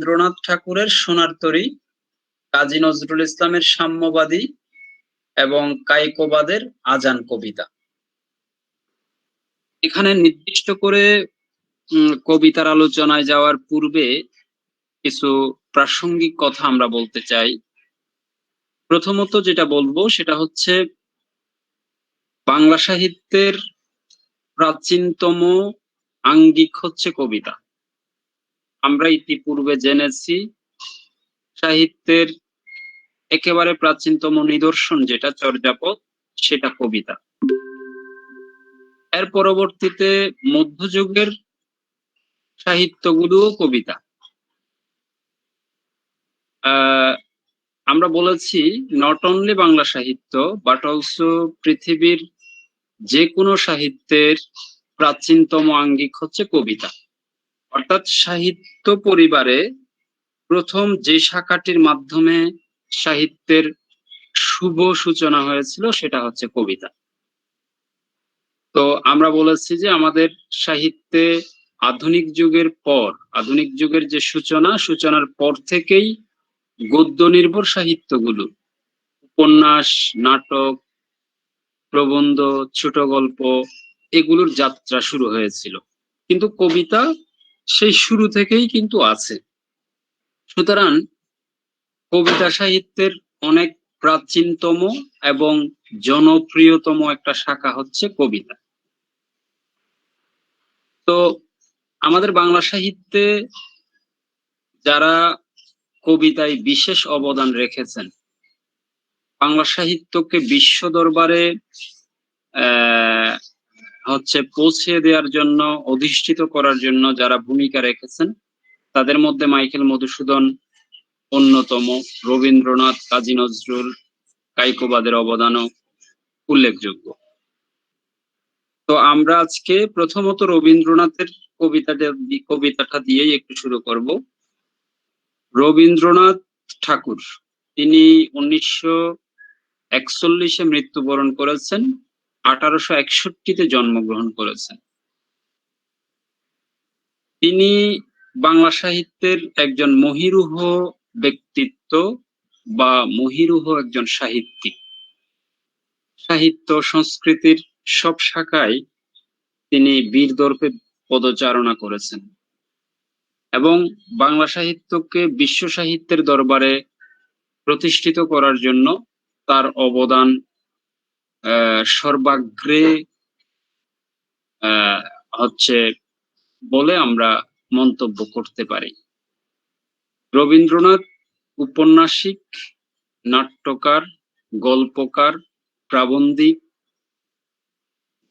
রবীন্দ্রনাথ ঠাকুরের সোনার তরী, কাজী নজরুল ইসলামের সাম্যবাদী এবং কায়কোবাদের আজান কবিতা। এখানে নির্দিষ্ট করে কবিতার আলোচনায় যাওয়ার পূর্বে কিছু প্রাসঙ্গিক কথা আমরা বলতে চাই। প্রথমত যেটা বলবো সেটা হচ্ছে বাংলা সাহিত্যের প্রাচীনতম আঙ্গিক হচ্ছে কবিতা। আমরা ইতিপূর্বে জেনেছি সাহিত্যের একেবারে প্রাচীনতম নিদর্শন যেটা চর্যাপদ, সেটা কবিতা। এর পরবর্তীতে মধ্যযুগের সাহিত্যগুলোও কবিতা। আমরা বলেছি নট অনলি বাংলা সাহিত্য বাট অলসো পৃথিবীর যে কোনো সাহিত্যের প্রাচীনতম আঙ্গিক হচ্ছে কবিতা। অর্থাৎ সাহিত্য পরিবারে প্রথম যে শাখাটির মাধ্যমে সাহিত্যের শুভ সূচনা হয়েছিল সেটা হচ্ছে কবিতা। তো আমরা বলেছি যে আমাদের সাহিত্যে আধুনিক যুগের যে সূচনার পর থেকেই গদ্য নির্ভর সাহিত্যগুলো, উপন্যাস, নাটক, প্রবন্ধ, ছোট গল্প, এগুলোর যাত্রা শুরু হয়েছিল। কিন্তু কবিতা সেই শুরু থেকেই কিন্তু আছে। সুতরাং কবিতা সাহিত্যের অনেক প্রাচীনতম এবং জনপ্রিয়তম একটা শাখা হচ্ছে কবিতা। তো আমাদের বাংলা সাহিত্যে যারা কবিতায় বিশেষ অবদান রেখেছেন, বাংলা সাহিত্যকে বিশ্ব দরবারে হচ্ছে পৌঁছে দেওয়ার জন্য, অধিষ্ঠিত করার জন্য যারা ভূমিকা রেখেছেন, তাদের মধ্যে মাইকেল মধুসূদন অন্যতম, রবীন্দ্রনাথ, কাজী নজরুল, কায়কোবাদের অবদানও উল্লেখযোগ্য। তো আমরা আজকে প্রথমত রবীন্দ্রনাথের কবিতাটা দিয়েই একটু শুরু করব। রবীন্দ্রনাথ ঠাকুর তিনি 1941-এ মৃত্যুবরণ করেছেন, 1861-তে জন্মগ্রহণ করেছেন। তিনি বাংলা সাহিত্যের একজন মহীরুহ ব্যক্তিত্ব বা মহীরুহ একজন সাহিত্যিক। সাহিত্য সংস্কৃতির সব শাখায় তিনি বীরদর্পে পদচারণা করেছেন এবং বাংলা সাহিত্যকে বিশ্ব সাহিত্যের দরবারে প্রতিষ্ঠিত করার জন্য তার অবদান সর্বাগ্রে হচ্ছে বলে আমরা মন্তব্য করতে পারি। রবীন্দ্রনাথ উপন্যাসিক, নাট্যকার, গল্পকার, প্রাবন্ধিক,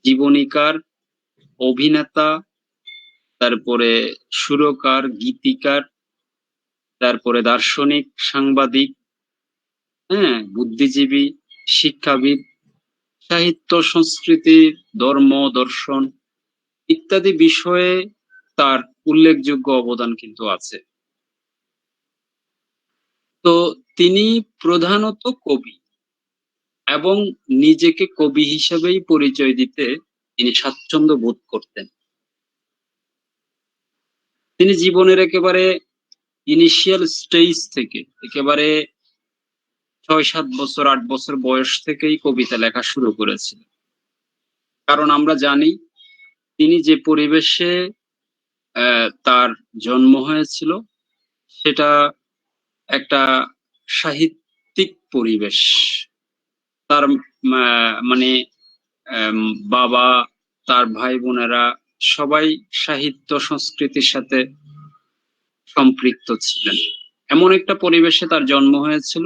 জীবনীকার, অভিনেতা, তারপরে সুরকার, গীতিকার, তারপরে দার্শনিক, সাংবাদিক, বুদ্ধিজীবী, শিক্ষাবিদ, সাহিত্য, সংস্কৃতি, ধর্ম, দর্শন ইত্যাদি বিষয়ে তার উল্লেখযোগ্য অবদান কিন্তু আছে। তো তিনি প্রধানত কবি এবং নিজেকে কবি হিসেবেই পরিচয় দিতে তিনি স্বাচ্ছন্দ্য বোধ করতেন। তিনি জীবনের একেবারে ইনিশিয়াল স্টেজ থেকে, একেবারে 6-7 বছর 8 বছর বয়স থেকেই কবিতা লেখা শুরু করেছিলেন। কারণ আমরা জানি তিনি যে পরিবেশে তার জন্ম হয়েছিল সেটা একটা সাহিত্যিক পরিবেশ। তার মানে বাবা, তার ভাই বোনেরা সবাই সাহিত্য সংস্কৃতির সাথে সম্পৃক্ত ছিলেন। এমন একটা পরিবেশে তার জন্ম হয়েছিল,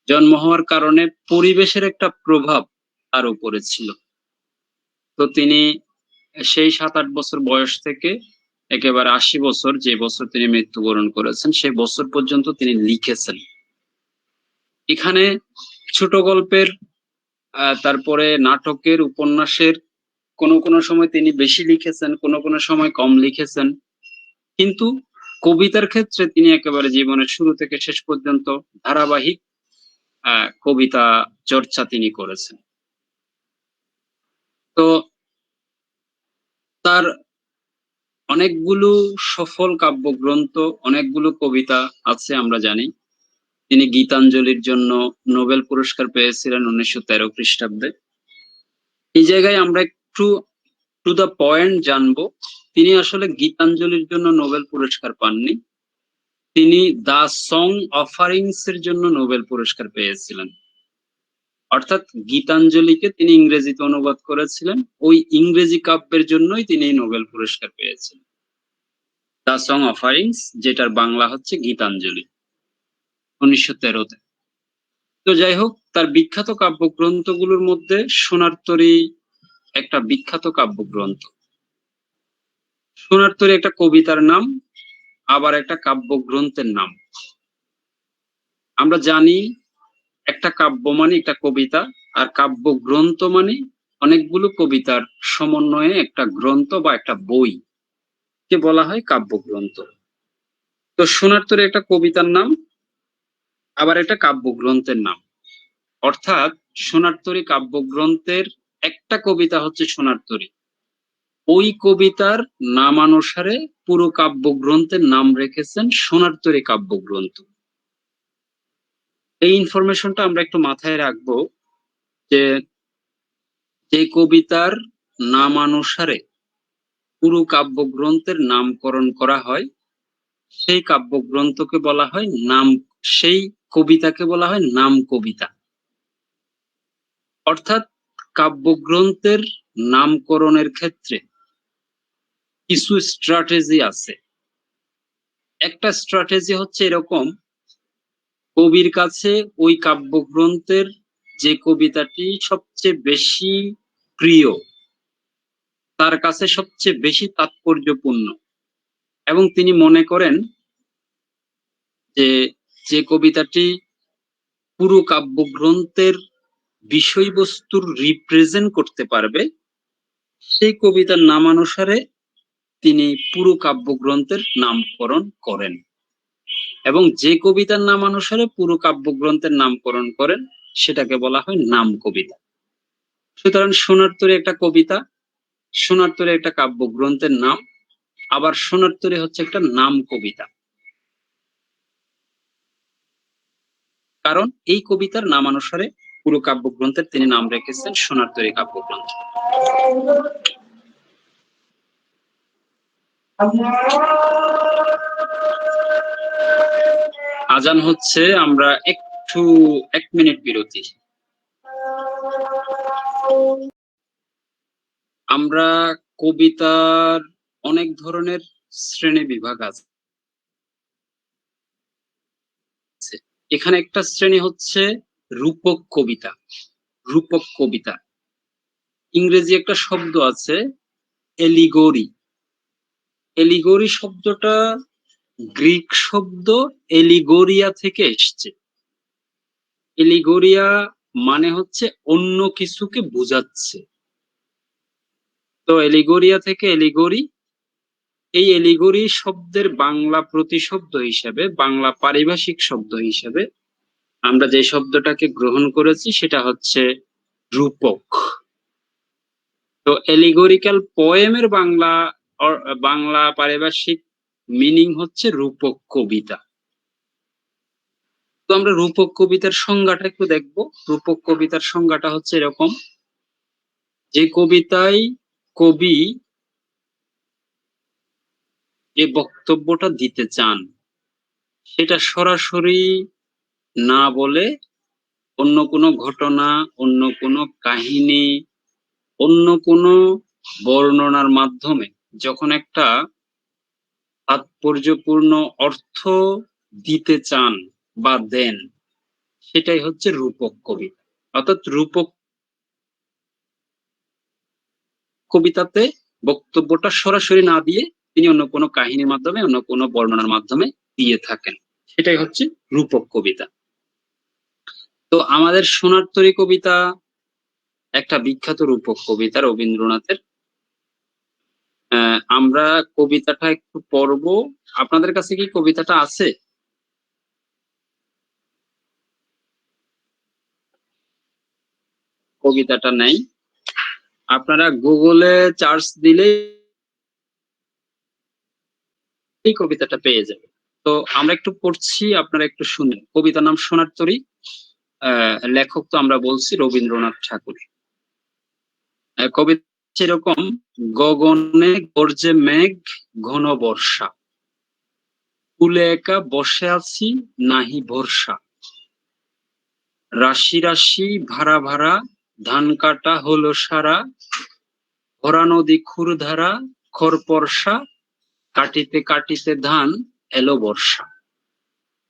জন্ম হওয়ার কারণে পরিবেশের একটা প্রভাব তার উপরে ছিল। তো তিনি সেই 7-8 বছর বয়স থেকে একেবারে 80 বছর, যে বছর তিনি মৃত্যুবরণ করেছেন, সেই বছর পর্যন্ত তিনি লিখেছেন। এখানে ছোট গল্পের, তারপরে নাটকের, উপন্যাসের কোনো সময় তিনি বেশি লিখেছেন, কোনো সময় কম লিখেছেন। কিন্তু কবিতার ক্ষেত্রে তিনি একেবারে জীবনের শুরু থেকে শেষ পর্যন্ত ধারাবাহিক কবিতা চর্চা তিনি করেছেন। তো তার অনেকগুলো সফল কাব্যগ্রন্থ, অনেকগুলো কবিতা আছে আমরা জানি। তিনি গীতাঞ্জলির জন্য নোবেল পুরস্কার পেয়েছিলেন 1913 খ্রিস্টাব্দে। এই জায়গায় আমরা একটু টু দ্য পয়েন্ট জানবো, তিনি আসলে গীতাঞ্জলির জন্য নোবেল পুরস্কার পাননি, তিনি দ্য সং অফারিংস এর জন্য নোবেল পুরস্কার পেয়েছিলেন। অর্থাৎ গীতাঞ্জলিকে তিনি ইংরেজিতে অনুবাদ করেছিলেন, ওই ইংরেজি কাব্যের জন্যই তিনি নোবেল পুরস্কার পেয়েছিলেন। দ্য সং অফারিংস, যেটার বাংলা হচ্ছে গীতাঞ্জলি, 1913-তে। তো যাই হোক, তার বিখ্যাত কাব্যগ্রন্থগুলোর মধ্যে সোনার তরী একটা বিখ্যাত কাব্যগ্রন্থ। সোনার তরী একটা কবিতার নাম, আবার একটা কাব্যগ্রন্থের নাম। আমরা জানি একটা কাব্য মানে একটা কবিতা, আর কাব্যগ্রন্থ মানে অনেকগুলো কবিতার সমন্বয়ে একটা গ্রন্থ বা একটা বই কে বলা হয় কাব্যগ্রন্থ। তো সোনার তরী একটা কবিতার নাম, আবার একটা কাব্যগ্রন্থের নাম। অর্থাৎ সোনার তরী কাব্যগ্রন্থের একটা কবিতা হচ্ছে সোনার তরী, ওই কবিতার নামানুসারে পুরো কাব্যগ্রন্থের নাম রেখেছেন সোনার তরী কাব্যগ্রন্থ। এই ইনফরমেশনটা আমরা একটু মাথায় রাখবো যে যে কবিতার নামানুসারে পুরো কাব্যগ্রন্থের নামকরণ করা হয় সেই কাব্যগ্রন্থকে বলা হয় নাম, সেই কবিতাকে বলা হয় নাম কবিতা। অর্থাৎ কাব্যগ্রন্থের নামকরণের ক্ষেত্রে কিছু স্ট্র্যাটেজি আছে। একটা স্ট্র্যাটেজি হচ্ছে এরকম, কবির কাছে ওই কাব্যগ্রন্থের যে কবিতাটি সবচেয়ে বেশি প্রিয়, তার কাছে সবচেয়ে বেশি তাৎপর্যপূর্ণ, এবং তিনি মনে করেন যে যে কবিতাটি পুরো কাব্যগ্রন্থের বিষয়বস্তুর রিপ্রেজেন্ট করতে পারবে, সেই কবিতার নামানুসারে তিনি পুরো কাব্যগ্রন্থের নামকরণ করেন। এবং যে কবিতার নামানুসারে পুরো কাব্যগ্রন্থের নামকরণ করেন সেটাকে বলা হয় নাম কবিতা। সুতরাং সোনার তরী একটা কবিতা, সোনার তরী একটা কাব্যগ্রন্থের নাম, আবার সোনার তরী হচ্ছে একটা নাম কবিতা। কারণ এই কবিতার নামানুসারে পুরো কাব্যগ্রন্থের তিনি নাম রেখেছেন সোনার তরী কাব্যগ্রন্থ। আজান হচ্ছে, আমরা একটু 1 মিনিট বিরতি। আমরা কবিতার অনেক ধরনের শ্রেণী বিভাগ আছে। এখানে একটা শ্রেণী হচ্ছে রূপক কবিতা। রূপক কবিতা, ইংরেজি একটা শব্দ আছে এলিগোরি। এলিগোরি শব্দটা গ্রিক শব্দ এলিগোরিয়া থেকে এসছে। এলিগোরিয়া মানে হচ্ছে অন্য কিছুকে বোঝাচ্ছে। তো এলিগোরিয়া থেকে এলিগোরি, এই এলিগোরি শব্দের বাংলা প্রতিশব্দ হিসেবে, বাংলা পারিভাষিক শব্দ হিসেবে আমরা যে শব্দটাকে গ্রহণ করেছি সেটা হচ্ছে রূপক। তো এলিগোরিক্যাল পোয়েমের বাংলা পারিভাষিক মিনিং হচ্ছে রূপক কবিতা। তো আমরা রূপক কবিতার সংজ্ঞাটা একটু দেখবো। রূপক কবিতার সংজ্ঞাটা হচ্ছে এরকম, যে কবিতায় কবি যে বক্তব্যটা দিতে চান সেটা সরাসরি না বলে অন্য কোনো ঘটনা, অন্য কোনো কাহিনী, অন্য কোনো বর্ণনার মাধ্যমে যখন একটা তাৎপর্যপূর্ণ অর্থ দিতে চান বা দেন, সেটাই হচ্ছে রূপক কবিতা। অর্থাৎ রূপক কবিতাতে বক্তব্যটা সরাসরি না দিয়ে তিনি অন্য কোনো কাহিনীর মাধ্যমে, অন্য কোনো বর্ণনার মাধ্যমে দিয়ে থাকেন, সেটাই হচ্ছে রূপক কবিতা। তো আমাদের সোনার তরী কবিতা একটা বিখ্যাত রূপক কবিতা রবীন্দ্রনাথের। আমরা কবিতাটা একটু পড়বো। আপনাদের কাছে কি কবিতাটা আছে? কবিতাটা নেই, আপনারা গুগলে চার্জ দিলে এই কবিতাটা পেয়ে যাবে। তো আমরা একটু পড়ছি, আপনারা একটু শুনেন। কবিতার নাম সোনার তরী। লেখক তো আমরা বলছি রবীন্দ্রনাথ ঠাকুর। কবিতা সেরকম: গগনে গর্জে মেঘ, ঘন বর্ষা, কূলে একা বসে আছি নাহি ভরসা, রাশি রাশি ভাড়া ভাড়া ধান কাটা হলো সারা, ভরা নদী ক্ষুরধারা খরপরসা, কাটিতে কাটিতে ধান এলো বর্ষা।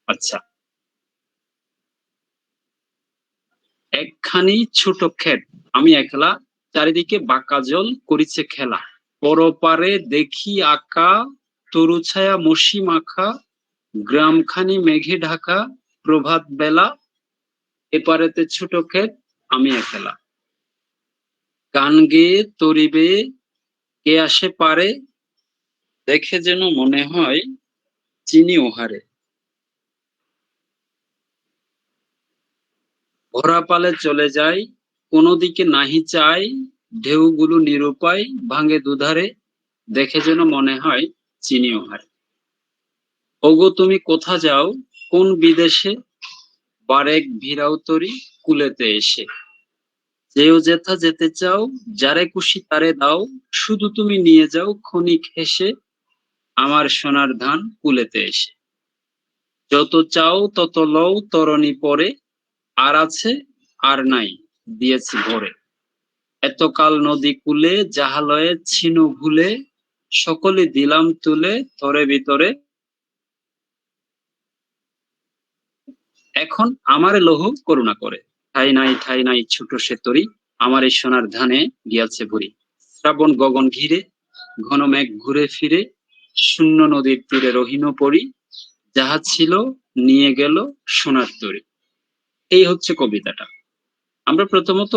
আচ্ছা, একখানি ছোট ক্ষেত আমি একলা, চারিদিকে বাঁকা জল করিছে খেলা, পরপারে দেখি আঁকা তরু ছায়া মসি মাখা, গ্রামখানি মেঘে ঢাকা প্রভাত বেলা, এপারেতে ছোট ক্ষেত আমি একলা, গান গেয়ে তরিবে কে আসে পারে, দেখে যেন মনে হয় চিনি ওহারে, ভরা পালে চলে যায় কোনো দিকে নাহি চাই, ঢেউগুলো নিরুপায় ভাঙে দুধারে, দেখে যেন মনে হয় চিনি ওহারে। ওগো তুমি কোথা যাও কোন বিদেশে, বারেক ভিড়াও তরি কুলেতে এসে, যেও যেথা যেতে চাও যারে খুশি তারে দাও, শুধু তুমি নিয়ে যাও ক্ষণিক হেসে আমার সোনার ধান কুলেতে এসে, যত চাও তত লও তরণী পরে, আর আছে আর নাই দিয়েছি ভরে, এতকাল নদী কূলে জাহালয়ে ছিনু ভুলে, সকলে দিলাম তুলে তরে ভিতরে, এখন আমারে লৌহ করুণা করে, ঠাই নাই ছোট সে তরি, আমার এই সোনার ধানে গিয়াছে ভরি, শ্রাবণ গগন ঘিরে ঘন মেঘ ঘুরে ফিরে, শূন্য নদীর তীরে রহিন পড়ি, যাহা ছিল নিয়ে গেল সোনার তরী। এই হচ্ছে কবিতাটা। আমরা প্রথমত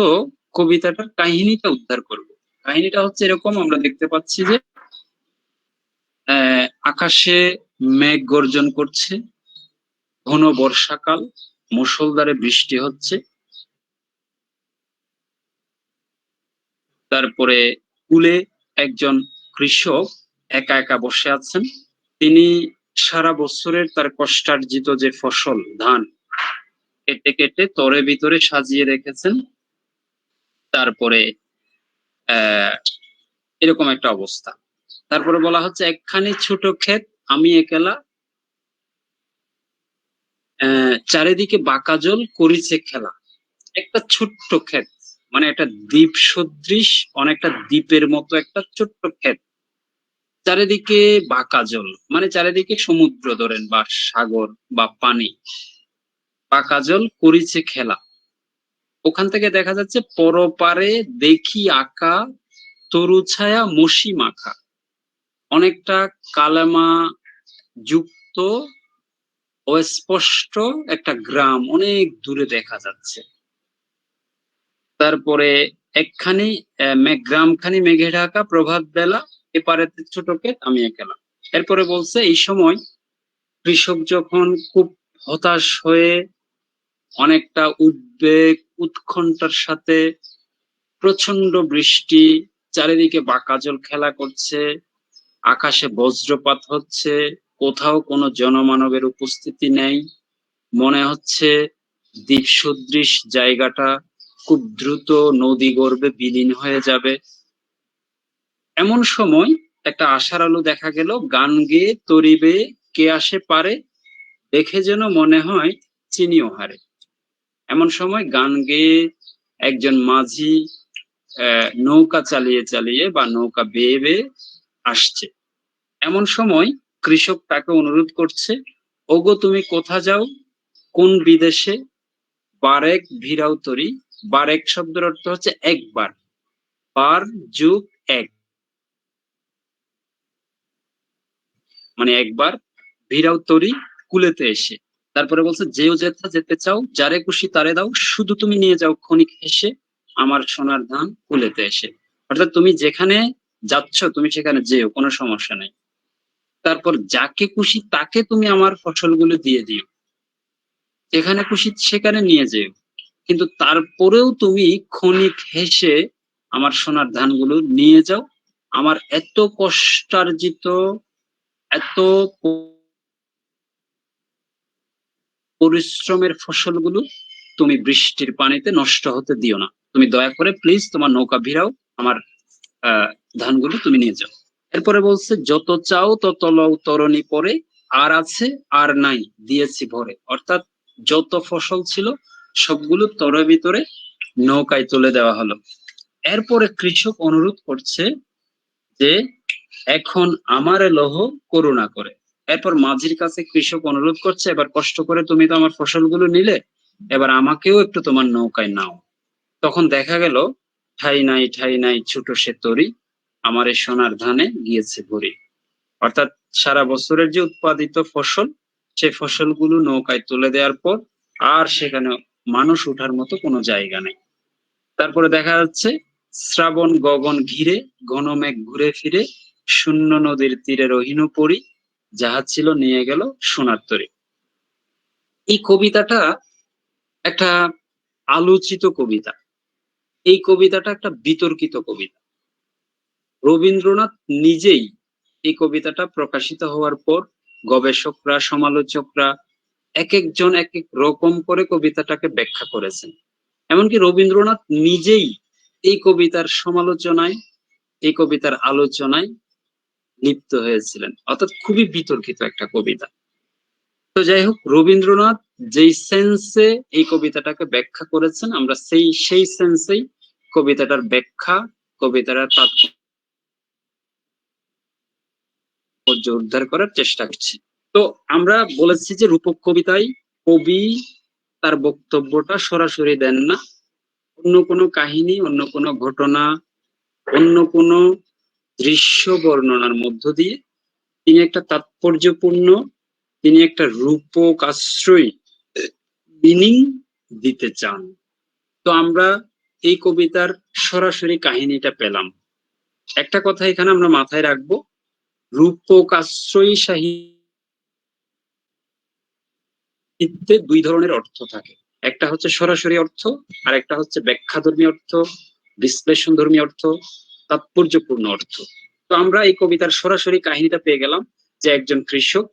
কবিতাটার কাহিনীটা উদ্ধার করব। কাহিনীটা হচ্ছে এরকম: আমরা দেখতে পাচ্ছি যে আকাশে মেঘ গর্জন করছে, ঘন বর্ষাকাল, মুষলধারে বৃষ্টি হচ্ছে, তারপরে কূলে একজন কৃষক একা একা বসে আছেন। তিনি সারা বছরের তার কষ্টার্জিত যে ফসল ধান কেটে কেটে তরে ভিতরে সাজিয়ে রেখেছেন। তারপরে আহ এরকম একটা অবস্থা। তারপরে বলা হচ্ছে একখানি ছোট ক্ষেত আমি একলা, চারিদিকে বাঁকা জল করিছে খেলা। একটা ছোট্ট ক্ষেত, মানে একটা দ্বীপ সদৃশ, অনেকটা দ্বীপের মতো একটা ছোট্ট ক্ষেত, চারিদিকে বাঁকা জল, মানে চারিদিকে সমুদ্র ধরেন বা সাগর বা পানি, বাঁকা জল করিছে খেলা। ওখান থেকে দেখা যাচ্ছে পরপারে দেখি আঁকা তরু ছায়া মসি মাখা, অনেকটা কালেমা যুক্ত অস্পষ্ট একটা গ্রাম অনেক দূরে দেখা যাচ্ছে। তারপরে একখানি গ্রামখানি মেঘে ঢাকা প্রভাত বেলা, এপারেতে ছোট ক্ষেত আমি একলা। এরপরে বলছে এই সময় কৃষক যখন খুব হতাশ হয়ে অনেকটা উদ্বেগ উৎকণ্ঠার সাথে, প্রচন্ড বৃষ্টি, চারিদিকে বাঁকা জল খেলা করছে, আকাশে বজ্রপাত হচ্ছে, কোথাও কোনো জনমানবের উপস্থিতি নেই, মনে হচ্ছে দ্বীপ সদৃশ জায়গাটা খুব দ্রুত নদী গর্ভে বিলীন হয়ে যাবে। এমন সময় একটা আশার আলো দেখা গেল, গান গেয়ে তরিবে কে আসে পারে, দেখে যেন মনে হয় চিনি ওহারে। এমন সময় গান গেয়ে একজন মাঝি নৌকা চালিয়ে চালিয়ে বা নৌকা বেয়ে বেয়ে আসছে। এমন সময় কৃষক তাকে অনুরোধ করছে, ওগো তুমি কোথা যাও কোন বিদেশে, বারেক ভিড়াও তরি। বারেক শব্দের অর্থ হচ্ছে একবার, বার যুগ এক, মানে একবার, ভিড়াও তরি কুলেতে এসে। তারপরে বলছে যেও যেথা যেতে চাও যারে খুশি তারে দাও, শুধু তুমি নিয়ে যাও ক্ষণিক হেসে আমার সোনার ধান কুলেতে এসে। অর্থাৎ তুমি যেখানে যাচ্ছ তুমি সেখানে যেও, কোনো সমস্যা নেই। তারপর যাকে খুশি তাকে তুমি আমার ফসলগুলো দিয়ে দিও, যেখানে খুশি সেখানে নিয়ে যেও, কিন্তু তারপরেও তুমি ক্ষণিক হেসে আমার সোনার ধানগুলো নিয়ে যাও। আমার এত কষ্টার্জিত এত পরিশ্রমের ফসলগুলো তুমি বৃষ্টির পানিতে নষ্ট হতে দিও না। তুমি দয়া করে প্লিজ তোমার নৌকা ভিড়াও, আমার আহ ধানগুলো তুমি নিয়ে যাও। এরপরে বলছে, যত চাও তত লও তরণী পরে, আর আছে আর নাই দিয়েছি ভরে। অর্থাৎ যত ফসল ছিল সবগুলো তরের ভিতরে নৌকায় তুলে দেওয়া হলো। এরপরে কৃষক অনুরোধ করছে যে এখন আমারে লহ করুণা করে। এরপর মাঝির কাছে কৃষক অনুরোধ করছে, এবার কষ্ট করে তুমি তো আমার ফসলগুলো নিলে, এবার আমাকেও একটু তোমার নৌকায় নাও। তখন দেখা গেল, ঠাই নাই ঠাই নাই ছোট সে তরি, আমার এই সোনার ধানে গিয়েছে ভরি। অর্থাৎ সারা বছরের যে উৎপাদিত ফসল, সেই ফসলগুলো নৌকায় তুলে দেওয়ার পর আর সেখানে মানুষ উঠার মতো কোনো জায়গা নেই। তারপরে দেখা যাচ্ছে, শ্রাবণ গগন ঘিরে ঘন মেঘ ঘুরে ফিরে, শূন্য নদীর তীরে রহিন পড়ি, যাহা ছিল নিয়ে গেল সোনার তরী। এই কবিতাটা একটা আলোচিত কবিতা। এই কবিতাটা একটা বিতর্কিত কবিতা। রবীন্দ্রনাথ নিজেই এই কবিতাটা প্রকাশিত হওয়ার পর গবেষকরা, সমালোচকরা এক একজন এক এক রকম করে কবিতাটাকে ব্যাখ্যা করেছেন। এমনকি রবীন্দ্রনাথ নিজেই এই কবিতার সমালোচনায়, এই কবিতার আলোচনায় লিপ্ত হয়েছিলেন। অর্থাৎ খুবই বিতর্কিত একটা কবিতা। তো যাই হোক, রবীন্দ্রনাথ যেই সেন্সে এই কবিতাটাকে ব্যাখ্যা করেছেন, আমরা সেই সেন্সেই কবিতাটার ব্যাখ্যা, কবিতাটার তাৎপর্য উদ্ধার করার চেষ্টা করছি। তো আমরা বলেছি যে রূপক কবিতায় কবি তার বক্তব্যটা সরাসরি দেন না, অন্য কোনো কাহিনী, অন্য কোনো ঘটনা, অন্য কোনো দৃশ্য বর্ণনার মধ্য দিয়ে তিনি একটা তাৎপর্যপূর্ণ, তিনি একটা রূপক আশ্রয় মিনিং দিতে চান। তো আমরা এই কবিতার সরাসরি কাহিনীটা পেলাম। একটা কথা এখানে আমরা মাথায় রাখবো, রূপক আশ্রয়ী সাহিত্যে দুই ধরনের অর্থ থাকে। একটা হচ্ছে সরাসরি অর্থ, আর একটা হচ্ছে ব্যাখ্যাধর্মী অর্থ, বিশ্লেষণধর্মী অর্থ, তাৎপর্যপূর্ণ অর্থ। তো আমরা এই কবিতার সরাসরি কাহিনীটা পেয়ে গেলাম যে একজন কৃষক,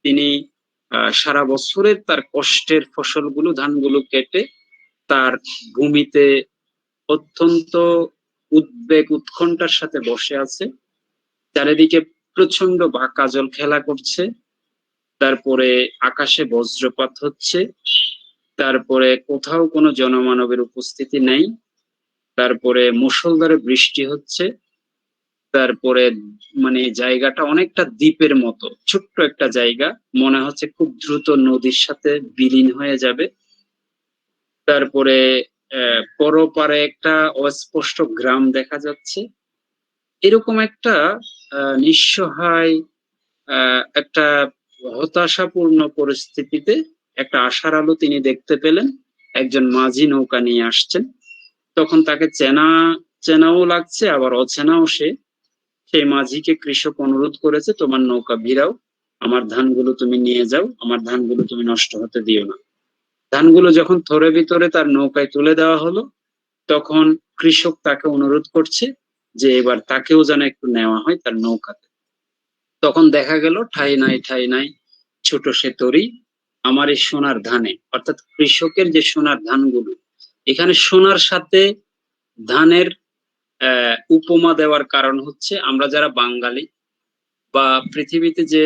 তিনি সারা বছরের তার কষ্টের ফসলগুলো, ধানগুলো কেটে তার ভূমিতে অত্যন্ত উদ্বেগ উৎকণ্ঠার সাথে বসে আছে। চারিদিকে প্রচন্ড কাজল খেলা করছে, তারপরে আকাশে বজ্রপাত হচ্ছে, তারপরে কোথাও কোনো জনমানবের উপস্থিতি নেই, তারপরে মুষলধারে বৃষ্টি হচ্ছে, তারপরে মানে জায়গাটা অনেকটা দ্বীপের মতো, ছোট্ট একটা জায়গা, মনে হচ্ছে খুব দ্রুত নদীর সাথে বিলীন হয়ে যাবে। তারপরে পরপারে একটা অস্পষ্ট গ্রাম দেখা যাচ্ছে। এরকম একটা নিঃসহায়, একটা হতাশাপূর্ণ পরিস্থিতিতে একটা আশার আলো তিনি দেখতে পেলেন। একজন মাঝি নৌকা নিয়ে আসছেন। তখন তাকে চেনাও লাগছে, আবার অচেনাও সে। সেই মাঝিকে কৃষক অনুরোধ করেছে, তোমার নৌকা ভিড়াও, আমার ধানগুলো তুমি নিয়ে যাও, আমার ধানগুলো তুমি নষ্ট হতে দিও না। ধানগুলো যখন থরে ভিতরে তার নৌকায় তুলে দেওয়া হলো, তখন কৃষক তাকে অনুরোধ করছে যে এবার তাকেও যেন একটু নেওয়া হয় তার নৌকাতে। তখন দেখা গেল, ঠাই নাই ঠাই নাই ছোট সে তরি, আমার এই সোনার ধানে। অর্থাৎ কৃষকের যে সোনার ধানগুলো, এখানে সোনার সাথে ধানের উপমা দেওয়ার কারণ হচ্ছে, আমরা যারা বাঙালি বা পৃথিবীতে যে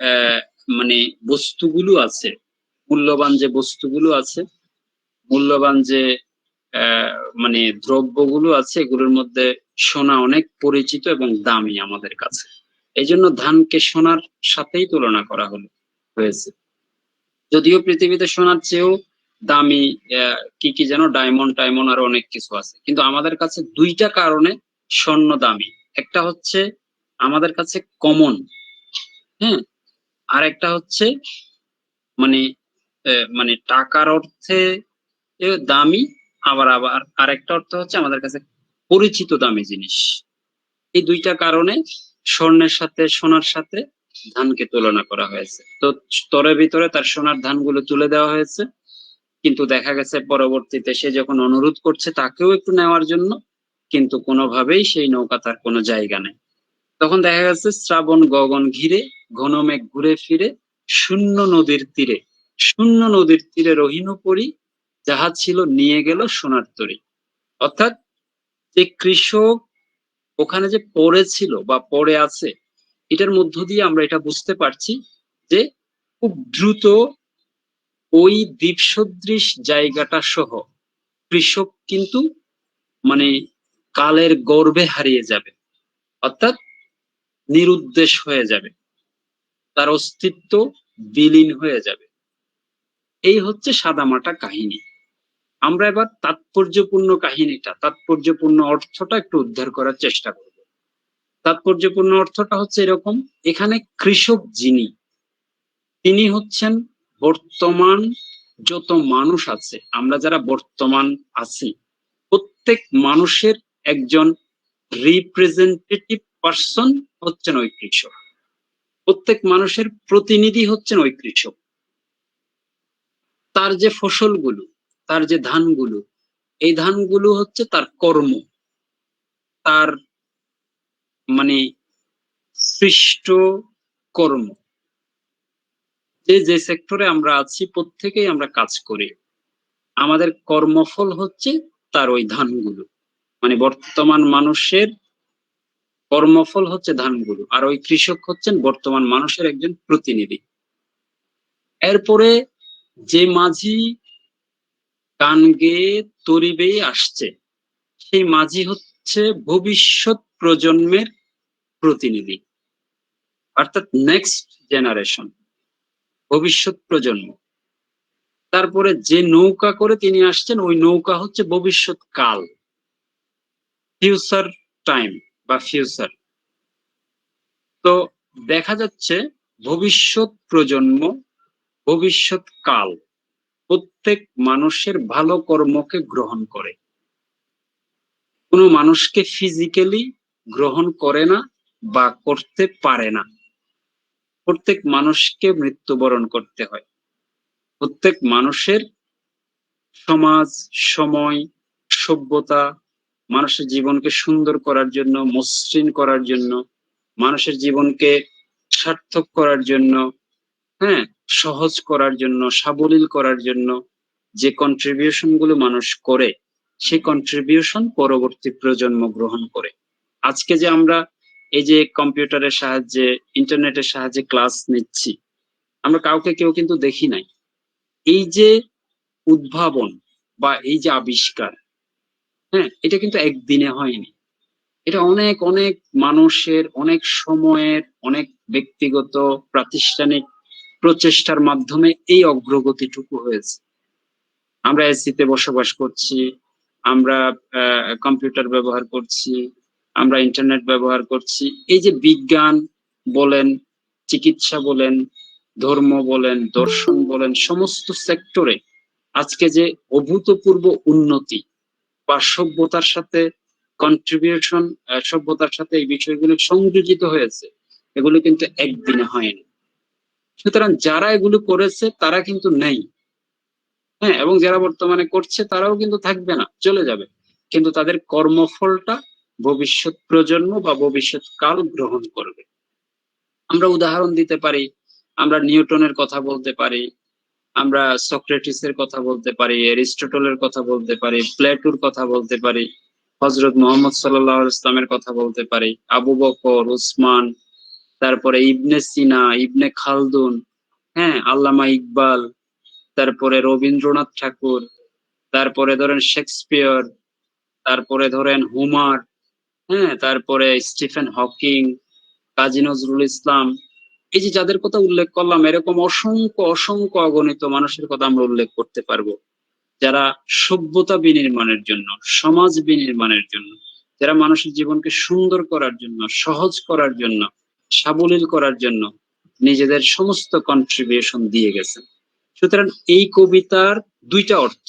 আহ মানে বস্তুগুলো আছে, মূল্যবান যে বস্তুগুলো আছে, মূল্যবান যে আহ মানে দ্রব্যগুলো আছে, এগুলোর মধ্যে সোনা অনেক পরিচিত এবং দামি আমাদের কাছে। এই জন্য ধানকে সোনার সাথেই তুলনা করা হয়েছে। যদিও পৃথিবীতে সোনার চেয়েও দামি কি কি যেন ডায়মন্ড টাইমন্ড আরো অনেক কিছু আছে, কিন্তু আমাদের কাছে দুইটা কারণে স্বর্ণ দামি। একটা হচ্ছে আমাদের কাছে কমন, হ্যাঁ, আর একটা হচ্ছে মানে মানে টাকার অর্থে দামি, আবার আবার আরেকটা অর্থ হচ্ছে আমাদের কাছে পরিচিত দামি জিনিস। এই দুইটা কারণে স্বর্ণের সাথে, সোনার সাথে ধানকে তুলনা করা হয়েছে। তো স্তরের ভিতরে তার সোনার ধানগুলো তুলে দেওয়া হয়েছে, কিন্তু দেখা গেছে পরবর্তীতে সে যখন অনুরোধ করছে তাকেও একটু নেওয়ার জন্য, কিন্তু কোনোভাবেই সেই নৌকা তার কোনো জায়গা নেই। তখন দেখা গেছে শ্রাবণ গগন ঘিরে ঘন মেঘ ঘুরে ফিরে শূন্য নদীর তীরে, শূন্য নদীর তীরে রহিনু পরি, যাহা ছিল নিয়ে গেল সোনার তরী। অর্থাৎ যে কৃষক ওখানে যে পড়েছিল বা পড়ে আছে, এটার মধ্য দিয়ে আমরা এটা বুঝতে পারছি যে খুব দ্রুত ওই দ্বীপসদৃশ জায়গাটা সহ কৃষক কিন্তু মানে কালের গর্ভে হারিয়ে যাবে, অর্থাৎ নিরুদ্দেশ হয়ে যাবে, তার অস্তিত্ব বিলীন হয়ে যাবে। এই হচ্ছে সাদামাটা কাহিনী। আমরা এবার তাৎপর্যপূর্ণ কাহিনীটা, তাৎপর্যপূর্ণ অর্থটা একটু উদ্ধার করার চেষ্টা করব। তাৎপর্যপূর্ণ অর্থটা হচ্ছে এরকম, এখানে কৃষক যিনি, তিনি হচ্ছেন বর্তমান যত মানুষ আছে, আমরা যারা বর্তমান আছি, প্রত্যেক মানুষের একজন রিপ্রেজেন্টেটিভ পার্সন হচ্ছেন ওই কৃষক। প্রত্যেক মানুষের প্রতিনিধি হচ্ছেন ওই কৃষক। তার যে ফসলগুলো, তার যে ধানগুলো, এই ধানগুলো হচ্ছে তার কর্ম, তার মানে সৃষ্ট কর্ম। যে যে সেক্টরে আমরা আছি প্রত্যেকেই আমরা কাজ করি, আমাদের কর্মফল হচ্ছে তার ওই ধানগুলো। মানে বর্তমান মানুষের কর্মফল হচ্ছে ধানগুলো, আর ওই কৃষক হচ্ছেন বর্তমান মানুষের একজন প্রতিনিধি। এরপরে যে মাঝি গান গেয়ে তরি বেয়ে আসছে, সেই মাঝি হচ্ছে ভবিষ্যৎ প্রজন্মের প্রতিনিধি, অর্থাৎ নেক্সট জেনারেশন, ভবিষ্যৎ প্রজন্ম। তারপরে যে নৌকা করে তিনি আসছেন, ওই নৌকা হচ্ছে ভবিষ্যৎ কাল, ফিউচার টাইম বা ফিউচার। তো দেখা যাচ্ছে ভবিষ্যৎ প্রজন্ম, ভবিষ্যৎ কাল প্রত্যেক মানুষের ভালো কর্মকে গ্রহণ করে, কোনো মানুষকে ফিজিক্যালি গ্রহণ করে না বা করতে পারে না। প্রত্যেক মানুষকে মৃত্যুবরণ করতে হয়। প্রত্যেক মানুষের সমাজ, সময়, সভ্যতা, মানুষের জীবনকে সুন্দর করার জন্য, মসৃণ করার জন্য, মানুষের জীবনকে সার্থক করার জন্য, হ্যাঁ, সহজ করার জন্য, সাবলীল করার জন্য যে কন্ট্রিবিউশন গুলো মানুষ করে, সেই কন্ট্রিবিউশন পরবর্তী প্রজন্ম গ্রহণ করে। আজকে যে আমরা এই যে কম্পিউটারের সাহায্যে, ইন্টারনেটের সাহায্যে ক্লাস নিচ্ছি, আমরা কাউকে কেউ কিন্তু দেখি নাই। এই যে উদ্ভাবন বা এই যে আবিষ্কার, হ্যাঁ, এটা কিন্তু একদিনে হয়নি। এটা অনেক অনেক মানুষের, অনেক সময়ের, অনেক ব্যক্তিগত প্রাতিষ্ঠানিক প্রচেষ্টার মাধ্যমে এই অগ্রগতিটুকু হয়েছে। আমরা এসিতে বসবাস করছি, আমরা কম্পিউটার ব্যবহার করছি, আমরা ইন্টারনেট ব্যবহার করছি। এই যে বিজ্ঞান বলেন, চিকিৎসা বলেন, ধর্ম বলেন, দর্শন বলেন, সমস্ত সেক্টরে আজকে যে অভূতপূর্ব উন্নতি বা সভ্যতার সাথে কন্ট্রিবিউশন, সভ্যতার সাথে এই বিষয়গুলো সংযোজিত হয়েছে, এগুলো কিন্তু একদিনে হয়নি। সুতরাং যারা এগুলো করেছে তারা কিন্তু নেই, হ্যাঁ, এবং যারা বর্তমানে করছে তারাও কিন্তু থাকবে না, চলে যাবে। কিন্তু তাদের কর্মফলটা ভবিষ্যৎ প্রজন্ম বা ভবিষ্যৎ কাল গ্রহণ করবে। আমরা উদাহরণ দিতে পারি, আমরা নিউটনের কথা বলতে পারি, আমরা সক্রেটিসের কথা বলতে পারি, এরিস্টটলের কথা বলতে পারি, প্লেটোর কথা বলতে পারি, হযরত মুহাম্মদ সাল্লাল্লাহু আলাইহি ওয়াসাল্লামের কথা বলতে পারি, আবু বকর, উসমান, তারপরে ইবনে সিনা, ইবনে খালদুন, হ্যাঁ, আল্লামা ইকবাল, তারপরে রবীন্দ্রনাথ ঠাকুর, তারপরে ধরেন শেক্সপিয়র, তারপরে ধরেন হুমার, হ্যাঁ, তারপরে স্টিফেন হকিং, কাজী নজরুল ইসলাম। এই যে যাদের কথা উল্লেখ করলাম, এরকম অসংখ্য অসংখ্য অগণিত মানুষের কথা আমরা উল্লেখ করতে পারবো, যারা সভ্যতা বিনির্মাণের জন্য, সমাজ বিনির্মাণের জন্য, যারা মানুষের জীবনকে সুন্দর করার জন্য, সহজ করার জন্য, সাবলীল করার জন্য নিজেদের সমস্ত কন্ট্রিবিউশন দিয়ে গেছেন। সুতরাং এই কবিতার দুইটা অর্থ,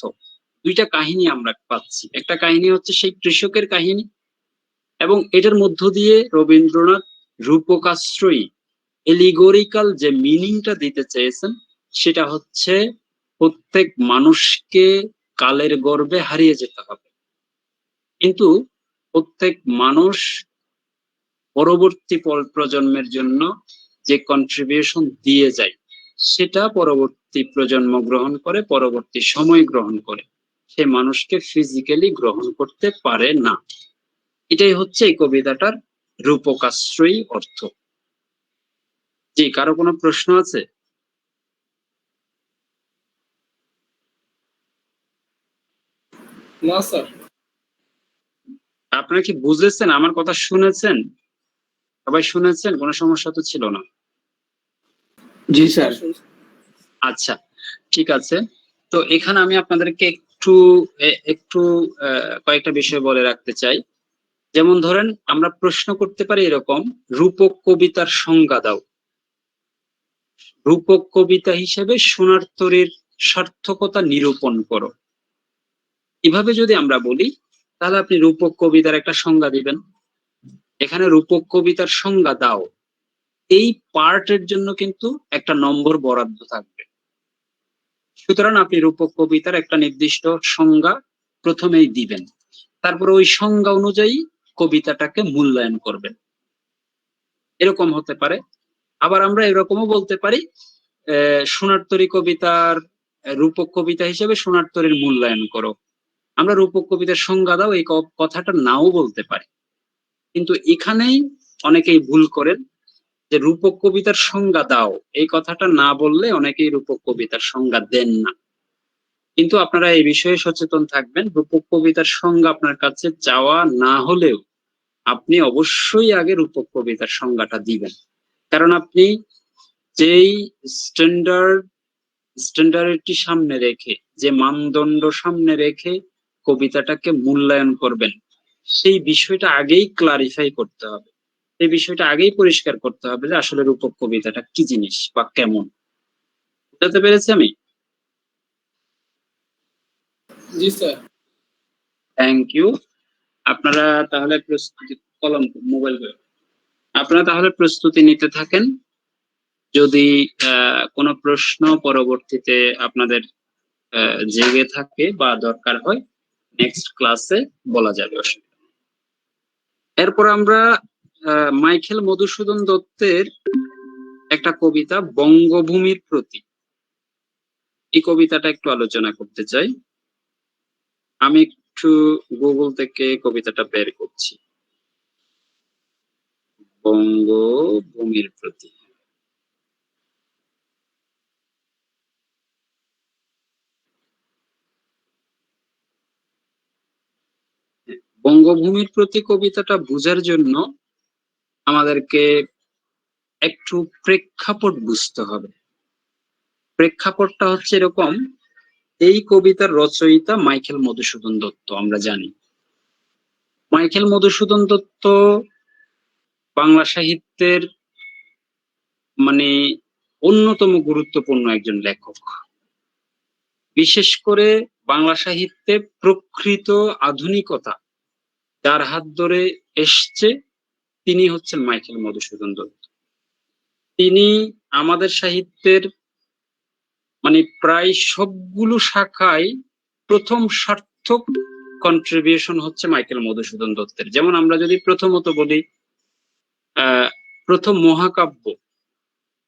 দুইটা কাহিনী আমরা পাচ্ছি। একটা কাহিনী হচ্ছে সেই কৃষকের কাহিনী, এবং এটার মধ্য দিয়ে রবীন্দ্রনাথ রূপকাশ্রয়ী এলিগোরিক্যাল যে মিনিংটা দিতে চেয়েছেন, সেটা হচ্ছে প্রত্যেক মানুষকে কালের গর্ভে হারিয়ে যেতে হবে, কিন্তু প্রত্যেক মানুষ পরবর্তী প্রজন্মের জন্য যে কন্ট্রিবিউশন দিয়ে যায় সেটা পরবর্তী প্রজন্ম গ্রহণ করে, পরবর্তী সময় গ্রহণ করে, সে মানুষকে ফিজিক্যালি গ্রহণ করতে পারে না। এটাই হচ্ছে এই কবিতাটার রূপকাশ্রয়ী অর্থ। জি, কারো কোনো প্রশ্ন আছে? না স্যার। আপনারা কি বুঝেছেন? আমার কথা শুনেছেন? সবাই শুনেছেন? কোনো সমস্যা তো ছিল না? জি স্যার। আচ্ছা, ঠিক আছে। তো এখানে আমি আপনাদেরকে একটু একটু কয়েকটা বিষয় বলে রাখতে চাই। যেমন ধরেন, আমরা প্রশ্ন করতে পারি এরকম, রূপক কবিতার সংজ্ঞা দাও। রূপক কবিতা হিসেবে সোনার তরীর সার্থকতা নিরূপণ করো। এভাবে যদি আমরা বলি, তাহলে আপনি রূপক কবিতার একটা সংজ্ঞা দিবেন। এখানে রূপক কবিতার সংজ্ঞা দাও, এই পার্টের জন্য কিন্তু একটা নম্বর বরাদ্দ থাকবে। সুতরাং আপনি রূপক কবিতার একটা নির্দিষ্ট সংজ্ঞা প্রথমেই দিবেন, তারপর ওই সংজ্ঞা অনুযায়ী কবিতাটাকে মূল্যায়ন করবেন। এরকম হতে পারে। আবার আমরা এরকমও বলতে পারি, সোনার তরী কবিতার রূপক কবিতা হিসেবে সোনার তরীর মূল্যায়ন করো। আমরা রূপক কবিতার সংজ্ঞা দাও, এই কথাটা নাও বলতে পারি। কিন্তু এখানেই অনেকেই ভুল করেন, যে রূপক কবিতার সংজ্ঞা দাও এই কথাটা না বললে অনেকেই রূপক কবিতার সংজ্ঞা দেন না। কিন্তু আপনারা এই বিষয়ে সচেতন থাকবেন, রূপক কবিতার সংজ্ঞা আপনার কাছে চাওয়া না হলেও আপনি অবশ্যই আগে রূপক কবিতার সংজ্ঞাটা দিবেন। কারণ আপনি যেই স্ট্যান্ডার্ডটি সামনে রেখে, যে মানদণ্ড সামনে রেখে কবিতাটাকে মূল্যায়ন করবেন, সেই বিষয়টা আগেই ক্লারিফাই করতে হবে। এই বিষয়টা আগেই পরিষ্কার করতে হবে যে আসলে রূপক কবিতাটা কি জিনিস বা কেমন। বুঝতে পেরেছি আমি? জি স্যার। Thank you. আপনারা তাহলে প্রস্তুতি, কলম মোবাইল, আপনারা তাহলে প্রস্তুতি নিতে থাকেন। যদি কোনো প্রশ্ন পরবর্তীতে আপনাদের জেগে থাকে বা দরকার হয়, নেক্সট ক্লাসে বলা যাবে, অসুবিধা নেই। এরপর আমরা মাইকেল মধুসূদন দত্তের একটা কবিতা বঙ্গভূমির প্রতি, এই কবিতাটা একটু আলোচনা করতে চাই। আমি একটু গুগল থেকে কবিতাটা বের করছি। বঙ্গভূমির প্রতি, বঙ্গভূমির প্রতি কবিতাটা বোঝার জন্য আমাদেরকে একটু প্রেক্ষাপট বুঝতে হবে। প্রেক্ষাপটটা হচ্ছে এরকম, এই কবিতার রচয়িতা মাইকেল মধুসূদন দত্ত, আমরা জানি। মাইকেল মধুসূদন দত্ত বাংলা সাহিত্যের মানে অন্যতম গুরুত্বপূর্ণ একজন লেখক। বিশেষ করে বাংলা সাহিত্যে প্রকৃত আধুনিকতা যার হাত ধরে এসছে, তিনি হচ্ছেন মাইকেল মধুসূদন দত্ত। তিনি আমাদের সাহিত্যের প্রায় সবগুলো শাখায় প্রথম সার্থক কন্ট্রিবিউশন হচ্ছে মাইকেল মধুসূদন দত্তের। যেমন আমরা যদি প্রথমত বলি, প্রথম মহাকাব্য,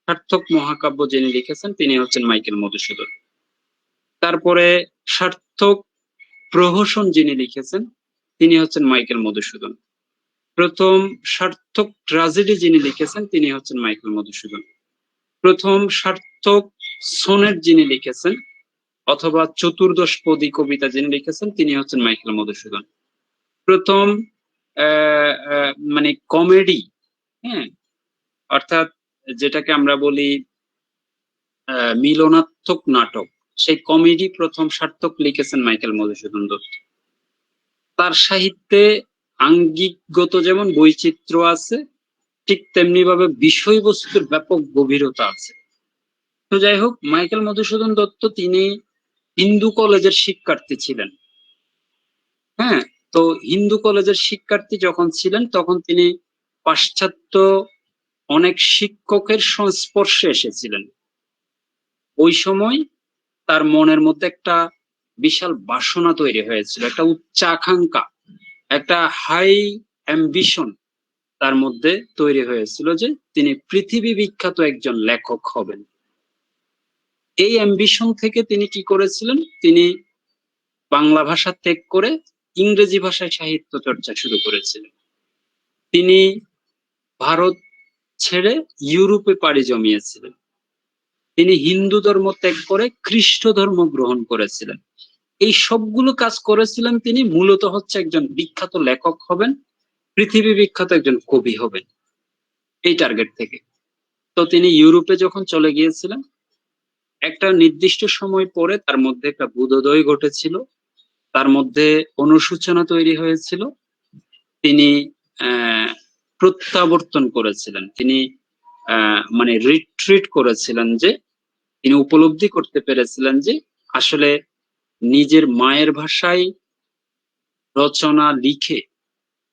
সার্থক মহাকাব্য যিনি লিখেছেন তিনি হচ্ছেন মাইকেল মধুসূদন। তারপরে সার্থক প্রহসন যিনি লিখেছেন তিনি হচ্ছেন মাইকেল মধুসূদন। প্রথম সার্থক ট্র্যাজেডি যিনি লিখেছেন তিনি হচ্ছেন মাইকেল মধুসূদন। প্রথম সার্থক সোনেট যিনি লিখেছেন অথবা চতুর্দশ পদী কবিতা যিনি লিখেছেন তিনি হচ্ছেন মাইকেল মধুসূদন। প্রথম কমেডি, হ্যাঁ, অর্থাৎ যেটাকে আমরা বলি মিলনাত্মক নাটক, সেই কমেডি প্রথম সার্থক লিখেছেন মাইকেল মধুসূদন দত্ত। তার সাহিত্যে আঙ্গিকগত যেমন বৈচিত্র্য আছে, ঠিক তেমনি ভাবে বিষয়বস্তুর ব্যাপক গভীরতা আছে। তো যাই হোক, মাইকেল মধুসূদন দত্ত তিনি হিন্দু কলেজের শিক্ষার্থী ছিলেন। হ্যাঁ, তো হিন্দু কলেজের শিক্ষার্থী যখন ছিলেন তখন তিনি পাশ্চাত্য অনেক শিক্ষকের সংস্পর্শে এসেছিলেন। ওই সময় তার মনের মধ্যে একটা বিশাল বাসনা তৈরি হয়েছিল, একটা উচ্চাকাঙ্ক্ষা, একটা হাই অ্যাম্বিশন তার মধ্যে তৈরি হয়েছিল যে তিনি পৃথিবী বিখ্যাত একজন লেখক হবেন। এই অ্যাম্বিশন থেকে তিনি কি করেছিলেন, তিনি বাংলা ভাষা ত্যাগ করে ইংরেজি ভাষায় সাহিত্য চর্চা শুরু করেছিলেন। তিনি ভারত ছেড়ে ইউরোপে পাড়ি জমিয়েছিলেন। তিনি হিন্দু ধর্ম ত্যাগ করে খ্রিস্ট ধর্ম গ্রহণ করেছিলেন। এই সবগুলো কাজ করেছিলেন তিনি মূলত হচ্ছে একজন বিখ্যাত লেখক হবেন, পৃথিবী বিখ্যাত একজন কবি হবেন, এই টার্গেট থেকে। তো তিনি ইউরোপে যখন চলে গিয়েছিলেন, একটা নির্দিষ্ট সময় পরে তার মধ্যে একটা বোধোদয় ঘটেছিল, তার মধ্যে অনুশোচনা তৈরি হয়েছিল। তিনি প্রত্যাবর্তন করেছিলেন, তিনি মানে রিট্রিট করেছিলেন, যে তিনি উপলব্ধি করতে পেরেছিলেন যে আসলে নিজের মায়ের ভাষায় রচনা লিখে,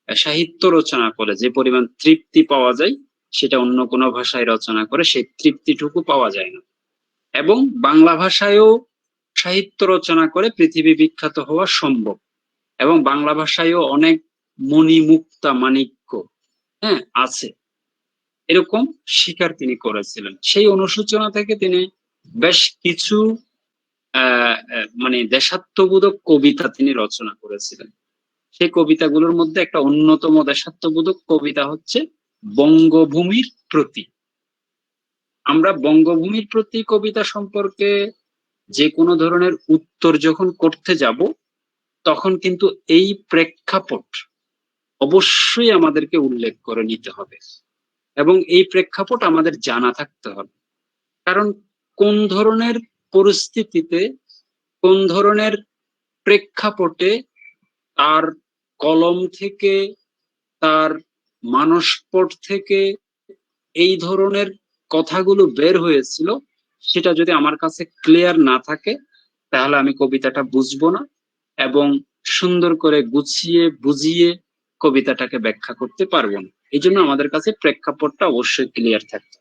সাহিত্য রচনা করে যে পরিমাণ তৃপ্তি পাওয়া যায়, সেটা অন্য কোনো ভাষায় রচনা করে সেই তৃপ্তিটুকু পাওয়া যায় না। এবং বাংলা ভাষায়ও সাহিত্য রচনা করে পৃথিবী বিখ্যাত হওয়া সম্ভব। এবং বাংলা ভাষায়ও অনেক মণিমুক্তা মাণিক্য আছে, এরকম স্বীকার তিনি করেছিলেন। সেই অনুশোচনা থেকে তিনি বেশ কিছু মানে দেশাত্মবোধক কবিতা তিনি রচনা করেছিলেন। সেই কবিতাগুলোর মধ্যে একটা অন্যতম দেশাত্মবোধক কবিতা হচ্ছে বঙ্গভূমির প্রতি। আমরা বঙ্গভূমির প্রতি কবিতা সম্পর্কে যে কোনো ধরনের উত্তর যখন করতে যাব, তখন কিন্তু এই প্রেক্ষাপট অবশ্যই আমাদেরকে উল্লেখ করে নিতে হবে, এবং এই প্রেক্ষাপট আমাদের জানা থাকতে হবে। কারণ কোন ধরনের পরিস্থিতিতে, কোন ধরনের প্রেক্ষাপটে তার কলম থেকে, তার মানসপট থেকে এই ধরনের কথাগুলো বের হয়েছিল, সেটা যদি আমার কাছে ক্লিয়ার না থাকে, তাহলে আমি কবিতাটা বুঝবো না এবং সুন্দর করে গুছিয়ে বুঝিয়ে কবিতাটাকে ব্যাখ্যা করতে পারবো না। এই জন্য আমাদের কাছে প্রেক্ষাপটটা অবশ্যই ক্লিয়ার থাকতে।